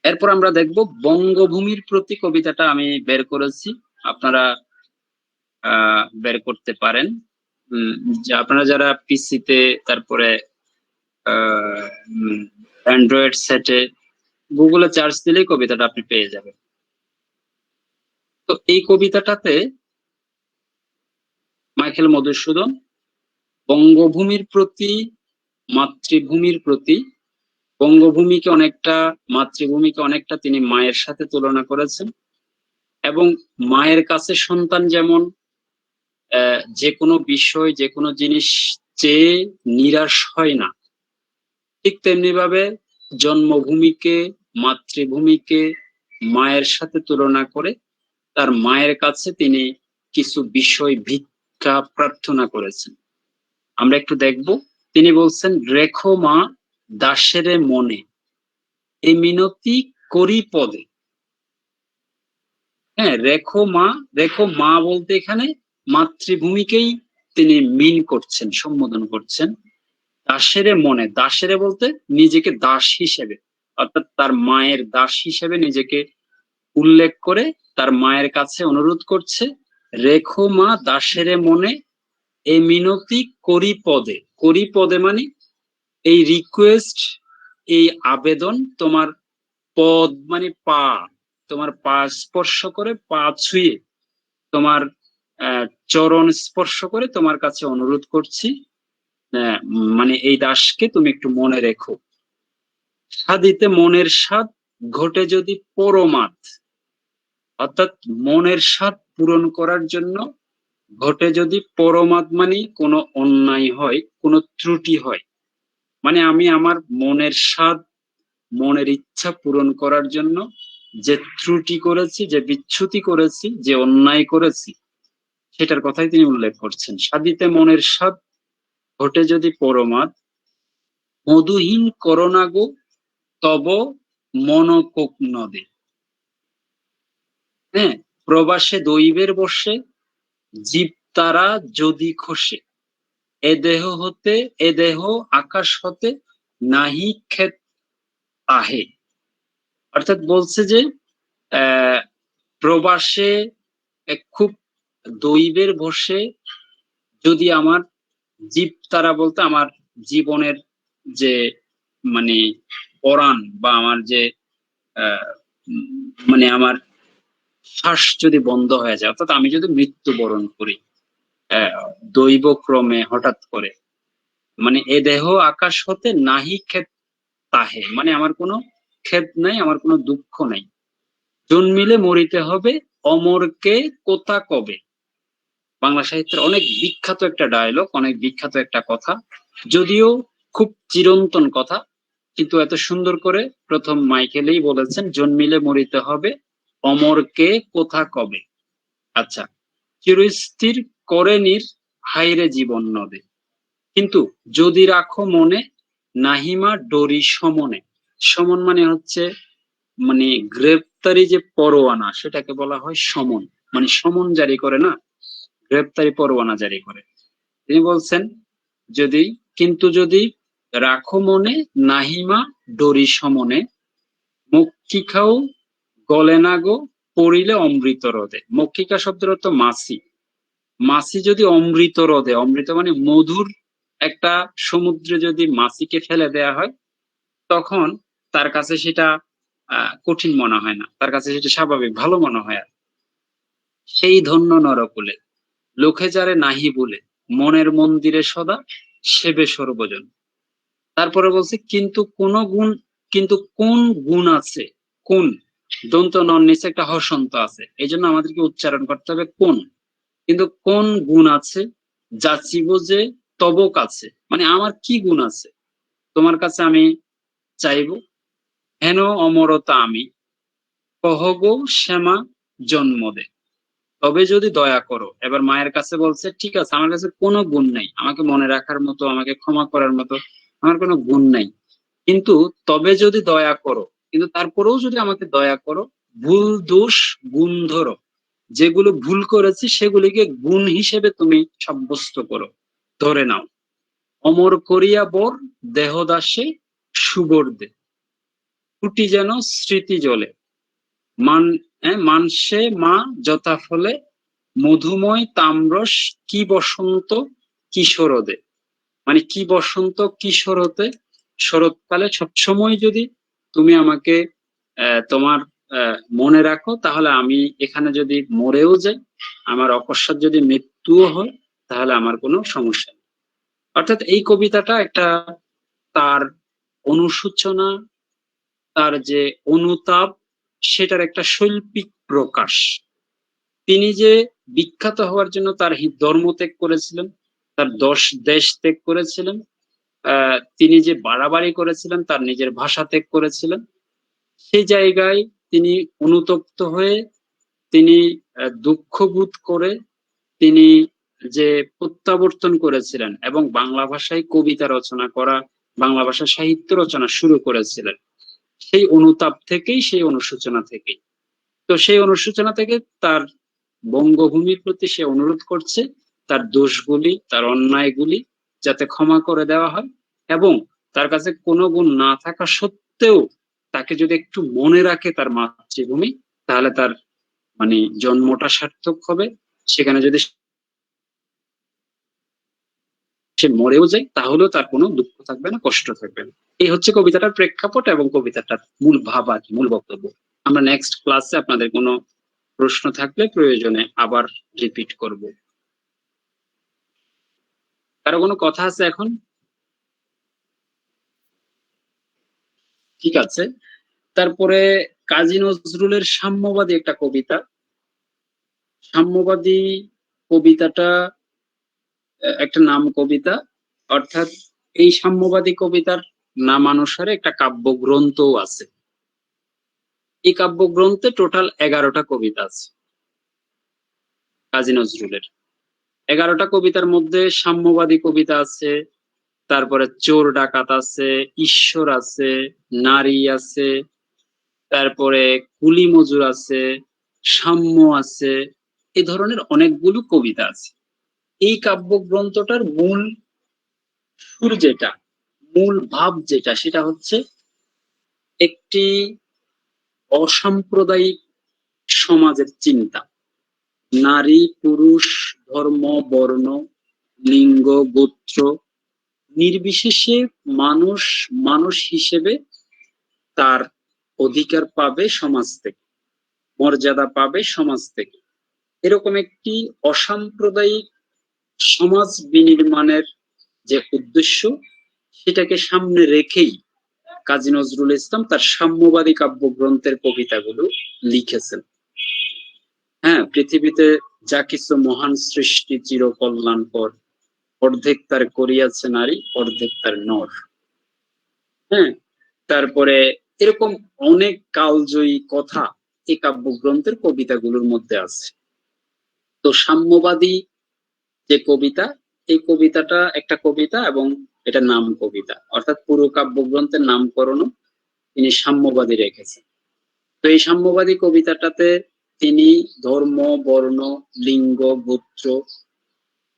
এরপর আমরা দেখব বঙ্গভূমির প্রতি কবিতাটা আমি বের করেছি, আপনারা বের করতে পারেন। আপনারা যারা পিসিতে, তারপরে অ্যান্ড্রয়েড সেটে গুগলে সার্চ দিলেই কবিতাটা আপনি পেয়ে যাবেন। তো এই কবিতাটাতে মাইকেল মধুসূদন বঙ্গভূমির প্রতি, মাতৃভূমির প্রতি, বঙ্গভূমিকে অনেকটা, মাতৃভূমিকে অনেকটা তিনি মায়ের সাথে তুলনা করেছেন। এবং মায়ের কাছে সন্তান যেমন যে কোনো বিষয়, যে কোনো জিনিস চেয়ে নিরাশ হয় না, ঠিক তেমনি ভাবে জন্মভূমিকে, মাতৃভূমিকে মায়ের সাথে তুলনা করে তার মায়ের কাছে তিনি কিছু বিষয় ভিক্ষা প্রার্থনা করেছেন। আমরা একটু দেখব। তিনি বলছেন, রেখো মা দাসেরে মনে, এই মিনতি করি পদে। হ্যাঁ, রেখো মা, রেখো মা বলতে এখানে মাতৃভূমিকেই তিনি মিন করছেন, সম্বোধন করছেন। দাসেরে মনে, দাসেরে বলতে নিজেকে দাস হিসেবে, অর্থাৎ তার মায়ের দাস হিসেবে নিজেকে উল্লেখ করে তার মায়ের কাছে অনুরোধ করছে, রেখো মা দাসেরে মনে, এই মিনতি করি পদে। করি পদে মানে এই রিকোয়েস্ট, এই আবেদন তোমার পদ মানে পা, তোমার পা স্পর্শ করে, পা ছুঁয়ে, তোমার চরণ স্পর্শ করে তোমার কাছে অনুরোধ করছি, মানে এই দাসকে তুমি একটু মনে রেখো। সাধিতে মনের স্বাদ ঘটে যদি পরমাদ, অর্থাৎ মনের স্বাদ পূরণ করার জন্য ঘটে যদি পরমাদ মানে কোনো অন্যায় হয়, কোনো ত্রুটি হয়, মানে আমি আমার মনের স্বাদ, মনের ইচ্ছা পূরণ করার জন্য যে ত্রুটি করেছি, যে বিচ্যুতি করেছি, যে অন্যায় করেছি, সেটার কথাই তিনি উল্লেখ করছেন। সাধিতে মনের স্বাদ ঘটে যদি পরমাদ, মধুহীন করোনা গো তব মনকোক নদে। হ্যাঁ, প্রবাসে দৈবের বসে জীব তারা যদি খসে, এ দেহ হতে, এ দেহ আকাশ হতে নাহি ক্ষেত আহে। অর্থাৎ বলছে যে প্রবাসে খুব দৈবের বসে যদি আমার জীব তারা বলতে আমার জীবনের যে মানে পরাণ বা আমার যে মানে আমার শ্বাস যদি বন্ধ হয়ে যায়, অর্থাৎ আমি যদি মৃত্যুবরণ করি দৈবক্রমে হঠাৎ করে, মানে এ দেহ আকাশ হতে নাহি ক্ষেত তাহে, মানে আমার কোনো ক্ষেত নাই, আমার কোনো দুঃখ নাই। জন্মিলে মরিতে হবে, অমরকে কোথা কবে। বাংলা সাহিত্যের অনেক বিখ্যাত একটা ডায়লগ, অনেক বিখ্যাত একটা কথা, যদিও খুব চিরন্তন কথা, কিন্তু এত সুন্দর করে প্রথম মাইকেলেই বলেছেন, জন্মিলে মরিতে হবে, অমরকে কোথা কবে। আচ্ছা, চিরস্থির করে নির হাইরে জীবন নদে, কিন্তু যদি রাখো মনে, নাহিমা ডরি সমনে। সমন মানে হচ্ছে মানে গ্রেপ্তারি যে পরোয়ানা, সেটাকে বলা হয় সমন, মানে সমন জারি করে না, গ্রেপ্তারি পরোয়ানা জারি করে। তিনি বলছেন যদি, কিন্তু যদি রাখো মনে, নাহিমা ডরি সমনে, মক্ষিকাও গলে না গো পড়িলে অমৃত হ্রদে। মক্ষিকা শব্দের অর্থ মাছি। মাছি যদি অমৃত হ্রদে, অমৃত মানে মধুর একটা সমুদ্রে যদি মাছিকে ফেলে দেয়া হয়, তখন তার কাছে সেটা কঠিন মনে হয় না, তার কাছে সেটা স্বাভাবিক, ভালো মনে হয়। আর সেই ধন্য নরকুলে, লোকে যারে নাহি বলে, মনের মন্দিরে সদা সেবে সর্বজন। তারপরে বলছে কিন্তু কোন গুণ, কিন্তু কোন গুণ আছে, কোন দন্ত নন নিচে একটা হসন্ত আছে, এই জন্য আমাদেরকে উচ্চারণ করতে হবে কোন। কিন্তু কোন গুণ আছে, যাচিব যে তব কাছে, মানে আমার কি গুণ আছে তোমার কাছে আমি চাইব। হেন অমরতা আমি, কহ গো শ্যামা জন্ম দে, তবে যদি দয়া করো। এবার মায়ের কাছে বলছে ঠিক আছে, আমার কাছে কোনো গুণ নাই, আমাকে মনে রাখার মতো, আমাকে ক্ষমা করার মতো আমার কোনো গুণ নাই, কিন্তু তবে যদি দয়া করো, কিন্তু তারপরেও যদি আমাকে দয়া করো, ভুল দোষ গুণ ধরো, যেগুলো ভুল করেছি সেগুলিকে গুণ হিসেবে তুমি সাব্যস্ত করো, ধরে নাও। অমর করিয়া বর দেহদাসে সুবর্দে, ফুটি যেন স্মৃতি জলে, মানসে মা যথা ফলে, মধুময় তাম্রস কি বসন্ত কিশোরদে, মানে কি বসন্ত কিশোরতে, শরৎকালে সবসময় যদি তুমি আমাকে তোমার মনে রাখো, তাহলে আমি এখানে যদি মরেও যাই, আমার অকস্মাৎ যদি মৃত্যুও হয়, তাহলে আমার কোনো সমস্যা নেই। অর্থাৎ এই কবিতাটা একটা তার অনুশোচনা, তার যে অনুতাপ, সেটার একটা শৈল্পিক প্রকাশ। তিনি যে বিখ্যাত হওয়ার জন্য তার ধর্ম ত্যাগ করেছিলেন, তার দেশ ত্যাগ করেছিলেন, তিনি যে বাড়াবাড়ি করেছিলেন, তার নিজের ভাষা ত্যাগ করেছিলেন, সেই জায়গায় তিনি অনুতপ্ত হয়ে, তিনি দুঃখ বোধ করে, তিনি যে প্রত্যাবর্তন করেছিলেন এবং বাংলা ভাষায় কবিতা রচনা করা, বাংলা ভাষায় সাহিত্য রচনা শুরু করেছিলেন, সেই অনুতাপ থেকেই, সেই অনুশোচনা থেকেই। তো সেই অনুশোচনা থেকে তার বঙ্গভূমির প্রতি সে অনুরোধ করছে তার দোষগুলি, তার অন্যায়গুলি যাতে ক্ষমা করে দেওয়া হয়, এবং তার কাছে কোনো গুণ না থাকা সত্ত্বেও তাকে যদি একটু মনে রাখে তার মাতৃভূমি, তাহলে তার মানে জন্মটা সার্থক হবে। সেখানে যদি সে মরেও যায়, তাহলেও তার কোনো দুঃখ থাকবে না, কষ্ট থাকবে না। এই হচ্ছে কবিতাটার প্রেক্ষাপট এবং কবিতাটার মূল ভাব আর মূল বক্তব্য। আমরা নেক্সট ক্লাসে আপনাদের কোনো প্রশ্ন থাকলে প্রয়োজনে আবার রিপিট করব। কারো কোনো কথা আছে এখন? ঠিক আছে। তারপরে কাজী নজরুলের সাম্যবাদী একটা কবিতা। সাম্যবাদী কবিতাটা একটা নাম কবিতা, অর্থাৎ এই সাম্যবাদী কবিতার নামানুসারে একটা কাব্যগ্রন্থও আছে। এই কাব্যগ্রন্থে টোটাল 11টা কবিতা আছে কাজী নজরুলের। 11টা কবিতার মধ্যে সাম্যবাদী কবিতা আছে, তারপরে চোর ডাকাত আছে, ঈশ্বর আছে, নারী আছে, তারপরে কুলি মজুর আছে, সাম্য আছে, এই ধরনের অনেকগুলো কবিতা আছে। এই কাব্যগ্রন্থটার মূল সুর যেটা, মূল ভাব যেটা, সেটা হচ্ছে একটি অসাম্প্রদায়িক সমাজের চিন্তা। নারী পুরুষ, ধর্ম বর্ণ, লিঙ্গ গোত্র নির্বিশেষে মানুষ মানুষ হিসেবে তার অধিকার পাবে সমাজ থেকে, মর্যাদা পাবে সমাজ থেকে, এরকম একটি অসাম্প্রদায়িক সমাজ বিনির্মাণের যে উদ্দেশ্য, সেটাকে সামনে রেখেই কাজী নজরুল ইসলাম তার সাম্যবাদী কাব্যগ্রন্থের কবিতাগুলো লিখেছেন। হ্যাঁ, পৃথিবীতে যা কিছু মহান সৃষ্টি চিরকল্যাণকর, অর্ধেক তার করিয়াছে নারী, অর্ধেক তার নর। হ্যাঁ, তারপরে এরকম অনেক কালজয়ী কথা এই কাব্যগ্রন্থের কবিতাগুলোর মধ্যে আছে। তো সাম্যবাদী যে কবিতা, এই কবিতাটা একটা কবিতা এবং এটা নাম কবিতা, অর্থাৎ পুরো কাব্যগ্রন্থের নামকরণও তিনি সাম্যবাদী রেখেছেন। তো এই সাম্যবাদী কবিতাটাতে তিনি ধর্ম, বর্ণ, লিঙ্গ, গোত্র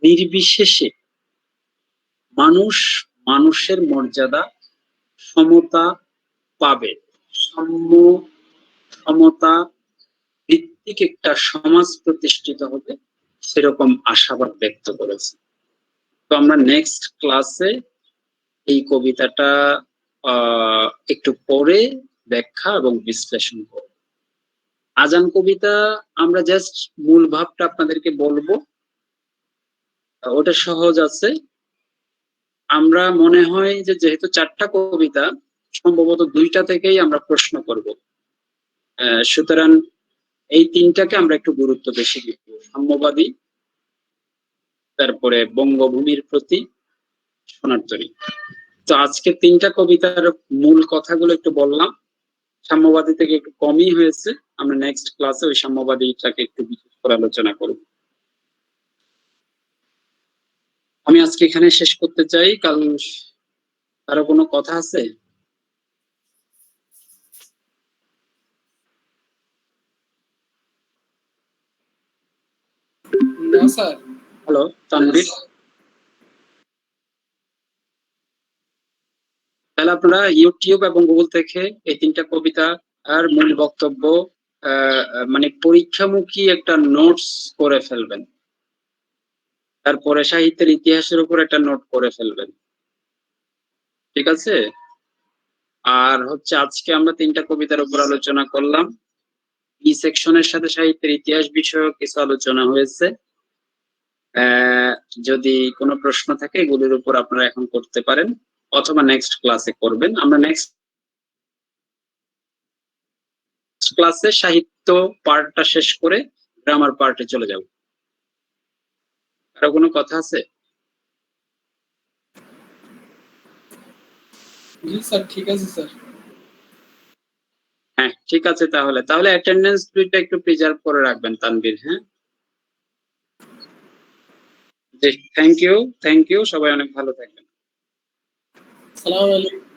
নির্বিশেষে মানুষ মানুষের মর্যাদা, সমতা পাবে, সাম্য সমতা ভিত্তিক একটা সমাজ প্রতিষ্ঠিত হবে, সেরকম আশাবাদ ব্যক্ত করেছে। তো আমরা নেক্সট ক্লাসে এই কবিতাটা একটু পরে ব্যাখ্যা এবং বিশ্লেষণ করব। আজান কবিতা আমরা জাস্ট মূল ভাবটা আপনাদেরকে বলবো, ওটা সহজ আছে। আমরা মনে হয় যে যেহেতু 4টা কবিতা, সম্ভবত 2টা থেকেই আমরা প্রশ্ন করব, সুতরাং এই 3টাকে আমরা একটু গুরুত্ব বেশি দিব। সাম্যবাদী, তারপরে বঙ্গভূমির প্রতি, সোনারতরী। তো আজকে 3টা কবিতার মূল কথাগুলো একটু বললাম, সাম্যবাদী থেকে একটু কমই হয়েছে। আমরা নেক্সট ক্লাসে ওই সাম্যবাদীটাকে একটু বিশেষ করে আলোচনা করব। আমি আজকে এখানে শেষ করতে চাই। কাল আরো কোনো কথা আছে? না স্যার। হ্যালো তানভীর, তাহলে আপনারা ইউটিউব এবং গুগল থেকে এই 3টা কবিতা আর মূল বক্তব্য মানে পরীক্ষামুখী একটা নোটস করে ফেলবেন। তারপরে সাহিত্যের ইতিহাসের উপর একটা নোট করে ফেলবেন, ঠিক আছে? আর হচ্ছে আজকে আমরা 3টা কবিতার উপর আলোচনা করলাম। ই সেকশনের সাথে সাহিত্যের ইতিহাস বিষয়ক কিছু আলোচনা হয়েছে। যদি কোনো প্রশ্ন থাকে এগুলির উপর আপনারা এখন করতে পারেন, অথবা নেক্সট ক্লাসে করবেন। আমরা নেক্সট ক্লাসে সাহিত্য পার্টটা শেষ করে গ্রামার পার্টে চলে যাব। আরো কোনো কথা আছে? জি স্যার, ঠিক আছে স্যার। হ্যাঁ ঠিক আছে, তাহলে অ্যাটেন্ডেন্স দুইটা একটু প্রিজার্ভ করে রাখবেন তানভীর। হ্যাঁ, জি, থ্যাংক ইউ, সবাই অনেক ভালো থাকবেন। আসসালামু আলাইকুম।